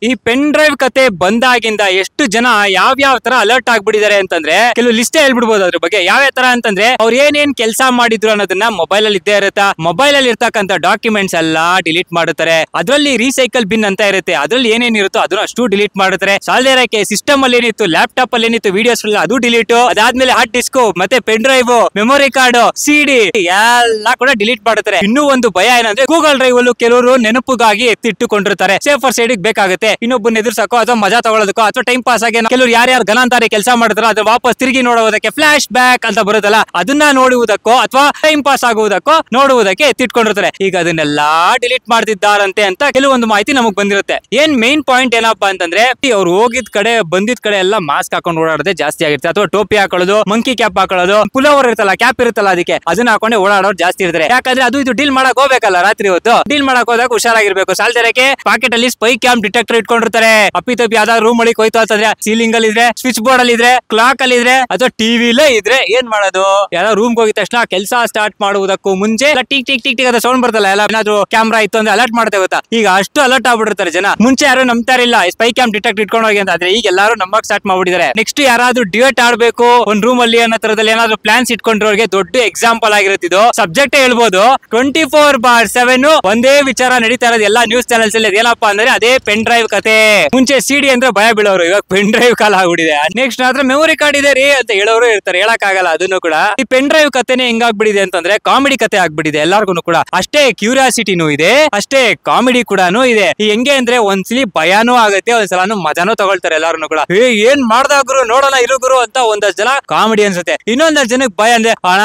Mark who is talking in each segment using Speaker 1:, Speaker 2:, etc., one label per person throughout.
Speaker 1: ಈ pen drive ಕತೆ ಬಂದಾಗಿಂದ ಎಷ್ಟು ಜನ ಯಾವ ತರ ಅಲರ್ಟ್ ಆಗ್ಬಿಟ್ಟಿದ್ದಾರೆ ಅಂತಂದ್ರೆ ಕೆಲವು ಲಿಸ್ಟ್ ಹೇಳ್ಬಿಡ್ಬೋದು ಅದ್ರ ಬಗ್ಗೆ. ಯಾವ ತರ ಅಂತಂದ್ರೆ ಅವ್ರು ಏನೇನ್ ಕೆಲಸ ಮಾಡಿದ್ರು ಅನ್ನೋದನ್ನ ಮೊಬೈಲ್ ಅಲ್ಲಿ ಇದ್ದೇ ಇರುತ್ತಾ. ಮೊಬೈಲ್ ಅಲ್ಲಿ ಇರ್ತಕ್ಕಂಥ ಡಾಕ್ಯುಮೆಂಟ್ಸ್ ಎಲ್ಲಾ ಡಿಲೀಟ್ ಮಾಡುತ್ತಾರೆ. ಅದ್ರಲ್ಲಿ ರೀಸೈಕಲ್ ಬಿನ್ ಅಂತ ಇರುತ್ತೆ, ಅದ್ರಲ್ಲಿ ಏನೇನ್ ಇರುತ್ತೋ ಅದನ್ನ ಅಷ್ಟು ಡಿಲೀಟ್ ಮಾಡುತ್ತಾರೆ. ಸಾಲದೇರಕ್ಕೆ ಸಿಸ್ಟಮ್ ಅಲ್ಲಿ ಏನಿತ್ತು, ಲ್ಯಾಪ್ಟಾಪ್ ಅಲ್ಲಿ ಏನಿತ್ತು ವಿಡಿಯೋಸ್ ಅದು ಡಿಲೀಟ್, ಅದಾದ್ಮೇಲೆ ಹಾರ್ಡ್ ಡಿಸ್ಕ್ ಮತ್ತೆ ಪೆನ್ ಡ್ರೈವ್, ಮೆಮೊರಿ ಕಾರ್ಡ್, ಸಿಡಿ ಎಲ್ಲ ಕೂಡ ಡಿಲೀಟ್ ಮಾಡುತ್ತಾರೆ. ಇನ್ನೂ ಒಂದು ಭಯ ಏನಂದ್ರೆ ಗೂಗಲ್ ಡ್ರೈವ್ ಅಲ್ಲೂ ಕೆಲವರು ನೆನಪಿಗಾಗಿ ಎತ್ತಿಟ್ಟುಕೊಂಡಿರ್ತಾರೆ. ಸೇಫರ್ ಸೈಡ್ ಬೇಕಾಗುತ್ತೆ, ಇನ್ನೊಬ್ಬನ ಎದುರ್ಸಕ್ಕೋ ಅಥವಾ ಮಜಾ ತಗೊಳ್ಳೋದಕ್ಕೋ ಅಥವಾ ಟೈಮ್ ಪಾಸ್ ಆಗಿ ಕೆಲವರು ಯಾರ್ಯಾರು ಗಲಾಂತಾರೆ ಕೆಲಸ ಮಾಡ್ತಾರೋ ಅದನ್ನ ವಾಪಸ್ ತಿರುಗಿ ನೋಡುವುದಕ್ಕೆ ಫ್ಲಾಶ್ ಬ್ಯಾಕ್ ಅಂತ ಬರುತ್ತಲ್ಲ, ಅದನ್ನ ನೋಡುವುದಕ್ಕೋ ಅಥವಾ ಟೈಮ್ ಪಾಸ್ ಆಗುವುದಕ್ಕೋ ನೋಡುವುದಕ್ಕೆ ಎತ್ತಿಟ್ಕೊಂಡಿರ್ತಾರೆ. ಈಗ ಅದನ್ನೆಲ್ಲಾ ಡಿಲೀಟ್ ಮಾಡ್ತಿದ್ದಾರಂತೆ ಅಂತ ಕೆಲವೊಂದು ಮಾಹಿತಿ ನಮಗ್ ಬಂದಿರುತ್ತೆ. ಏನ್ ಮೇನ್ ಪಾಯಿಂಟ್ ಏನಪ್ಪಾ ಅಂತಂದ್ರೆ ಅವ್ರು ಹೋಗಿದ್ ಕಡೆ ಬಂದಿದ್ ಕಡೆ ಎಲ್ಲ ಮಾಸ್ಕ್ ಹಾಕೊಂಡು ಓಡಾಡೋದೇ ಜಾಸ್ತಿ ಆಗಿರುತ್ತೆ, ಅಥವಾ ಟೋಪಿ ಹಾಕೊಳ್ಳೋದು, ಮಂಕಿ ಕ್ಯಾಪ್ ಹಾಕೊಳ್ಳೋದು, ಪುಲೋವರ್ ಇರ್ತಲ್ಲ ಕ್ಯಾಪ್ ಇರುತ್ತಲ್ಲ ಅದಕ್ಕೆ ಅದನ್ನ ಹಾಕೊಂಡೆ ಓಡಾಡೋರು ಜಾಸ್ತಿ ಇರ್ತಾರೆ. ಯಾಕಂದ್ರೆ ಅದು ಇದು ಡೀಲ್ ಮಾಡಕ್ ಹೋಗ್ಬೇಕಲ್ಲ, ರಾತ್ರಿ ಹೊತ್ತು ಡೀಲ್ ಮಾಡಕ್ ಹೋದಾಗ ಹುಷಾರಾಗಿರ್ಬೇಕು. ಸಾಲ್ದರಕ್ಕೆ ಪಾಕೆಟ್ ಅಲ್ಲಿ ಸ್ಪೈ ಕ್ಯಾಮ್ ಡಿಟೆಕ್ಟರ್ ಇಟ್ಕೊಂಡಿರ್ತಾರೆ. ಅಪ್ಪಿ ತಪ್ಪಿ ಯಾವ್ದಾದ್ರು ರೂಮ್ ಒಳಗೆ ಹೋಯ್ತು ಅಂತಂದ್ರೆ ಸೀಲಿಂಗ್ ಅಲ್ಲಿ ಇದ್ರೆ, ಸ್ವಿಚ್ ಬೋರ್ಡ್ ಅಲ್ಲಿ ಇದ್ರೆ, ಕ್ಲಾಕ್ ಅಲ್ಲಿ ಇದ್ರೆ ಅಥವಾ ಟಿವಿಲೇ ಇದ್ರೆ ಏನ್ ಮಾಡೋದು? ಯಾರೋ ರೂಮ್ ಹೋಗಿದ ತಕ್ಷಣ ಕೆಲಸ ಸ್ಟಾರ್ಟ್ ಮಾಡುವುದಕ್ಕೂ ಮುಂಚೆ ಟಿಕ್ ಟಿಕ್ ಟಿಕ್ ಟಿಕ್ ಅಂತ ಸೌಂಡ್ ಬರ್ತಲ್ಲ, ಎಲ್ಲ ಏನಾದ್ರು ಕ್ಯಾಮ್ರಾ ಇತ್ತು ಅಂದ್ರೆ ಅಲರ್ಟ್ ಮಾಡ್ತೇ ಗೊತ್ತಾ. ಈಗ ಅಷ್ಟು ಅಲರ್ಟ್ ಆಗ್ಬಿಟ್ಟಿರ್ತಾರೆ ಜನ. ಮುಂಚೆ ಯಾರು ನಂಬ್ತಾರಿಲ್ಲ ಸ್ಪೈ ಕ್ಯಾಮ್ ಡಿಟೆಕ್ಟ್ ಇಟ್ಕೊಂಡು ಹೋಗಿ ಅಂತ, ಆದ್ರೆ ಈಗ ಎಲ್ಲರೂ ನಂಬಕ್ ಸ್ಟಾರ್ಟ್ ಮಾಡ್ಬಿಟ್ಟಿದ್ದಾರೆ. ನೆಕ್ಸ್ಟ್ ಯಾರಾದ್ರೂ ಡಿಬೇಟ್ ಆಡ್ಬೇಕು ಒಂದ್ ರೂಮ್ ಅಲ್ಲಿ ಅನ್ನೋ ತರದಲ್ಲಿ ಏನಾದ್ರು ಪ್ಲಾನ್ಸ್ ಇಟ್ಕೊಂಡ್ರವ್ರಿಗೆ ದೊಡ್ಡ ಎಕ್ಸಾಂಪಲ್ ಆಗಿರುತ್ತಿದ್ದು ಸಬ್ಜೆಕ್ಟ್ ಹೇಳ್ಬೋದು. 24/7 ಒಂದೇ ವಿಚಾರ ನಡೀತಾ ಇರೋದು ಎಲ್ಲಾ ನ್ಯೂಸ್ ಚಾನೆಲ್ಸ್ ಅಲ್ಲಿ. ಏನಪ್ಪಾ ಅಂದ್ರೆ ಅದೇ ಪೆನ್ ಡ್ರೈವ್ ಕತೆ. ಮುಂಚೆ ಸಿಡಿ ಅಂದ್ರೆ ಭಯ ಬೀಳೋರು, ಇವಾಗ ಪೆನ್ ಡ್ರೈವ್ ಕಾಲ ಆಗ್ಬಿಟ್ಟಿದೆ. ನೆಕ್ಸ್ಟ್ ಆದ್ರೆ ಮೆಮೊರಿ ಕಾರ್ಡ್ ಇದೆ ರೀ ಅಂತ ಹೇಳೋರು ಇರ್ತಾರೆ, ಹೇಳಕ್ ಆಗಲ್ಲ ಅದನ್ನು ಕೂಡ. ಈ ಪೆನ್ ಡ್ರೈವ್ ಕತೆನೆ ಹೆಂಗಾಗ್ಬಿಟ್ಟಿದೆ ಅಂತಂದ್ರೆ ಕಾಮಿಡಿ ಕತೆ ಆಗ್ಬಿಟ್ಟಿದೆ ಎಲ್ಲಾರ್ಗು ಕೂಡ. ಅಷ್ಟೇ ಕ್ಯೂರಿಯಾಸಿಟಿನೂ ಇದೆ, ಅಷ್ಟೇ ಕಾಮಿಡಿ ಕೂಡ ಇದೆ. ಈ ಹೆಂಗೆ ಅಂದ್ರೆ ಒಂದ್ಸಲಿ ಭಯಾನೂ ಆಗುತ್ತೆ, ಒಂದ್ಸಲಾನು ಮಜಾನೂ ತಗೊಳ್ತಾರೆ ಎಲ್ಲಾರು ಕೂಡ. ಏನ್ ಮಾಡ್ದಾಗ್ರು ನೋಡೋಣ ಇರುಗುರು ಅಂತ ಒಂದಷ್ಟು ಜನ ಕಾಮಿಡಿ ಅನ್ಸುತ್ತೆ. ಇನ್ನೊಂದಷ್ಟು ಜನಕ್ಕೆ ಭಯ ಅಂದ್ರೆ ಅಣ್ಣ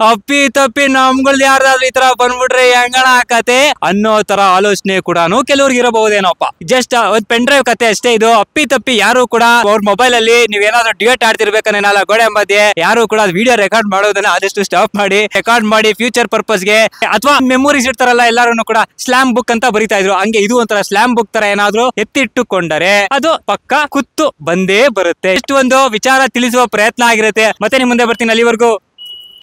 Speaker 1: ಅಪ್ಪಿ ತಪ್ಪಿ ನಮ್ಗಳ್ದು ಯಾರ್ದಾದ್ರು ಈ ತರ ಬಂದ್ಬಿಟ್ರೆ ಹೆಂಗಣ ಕತೆ ಅನ್ನೋ ತರ ಆಲೋಚನೆ ಕೂಡ ಕೆಲವ್ರಿಗೆ ಇರಬಹುದೇನೋಪ್ಪ. ಜಸ್ಟ್ ಒಂದ್ ಪೆನ್ ಡ್ರೈವ್ ಕತೆ ಅಷ್ಟೇ ಇದು. ಅಪ್ಪಿ ತಪ್ಪಿ ಯಾರು ಕೂಡ ಅವ್ರ ಮೊಬೈಲ್ ಅಲ್ಲಿ ನೀವೇನಾದ್ರು ಡಿಬೇಟ್ ಆಡ್ತಿರ್ಬೇಕನ್ನೆಲ್ಲ ಗೋಡೆ ಮಧ್ಯೆ ಯಾರು ಕೂಡ ವಿಡಿಯೋ ರೆಕಾರ್ಡ್ ಮಾಡೋದನ್ನ ಆದಷ್ಟು ಸ್ಟಾಪ್ ಮಾಡಿ, ರೆಕಾರ್ಡ್ ಮಾಡಿ ಫ್ಯೂಚರ್ ಪರ್ಪಸ್ ಗೆ, ಅಥವಾ ಮೆಮೊರೀಸ್ ಇರ್ತಾರಲ್ಲ ಎಲ್ಲಾರು ಕೂಡ ಸ್ಲಾಮ್ ಬುಕ್ ಅಂತ ಬರಿತಾ ಇದ್ರು, ಹಂಗೆ ಇದು ಒಂಥರ ಸ್ಲಾಮ್ ಬುಕ್ ತರ ಏನಾದ್ರು ಎತ್ತಿಟ್ಟುಕೊಂಡರೆ ಅದು ಪಕ್ಕ ಕುತ್ತು ಬಂದೇ ಬರುತ್ತೆ. ಇಷ್ಟು ಒಂದು ವಿಚಾರ ತಿಳಿಸುವ ಪ್ರಯತ್ನ ಆಗಿರುತ್ತೆ. ಮತ್ತೆ ನಿಮ್ ಮುಂದೆ ಬರ್ತೀನಿ. ಅಲ್ಲಿವರೆಗೂ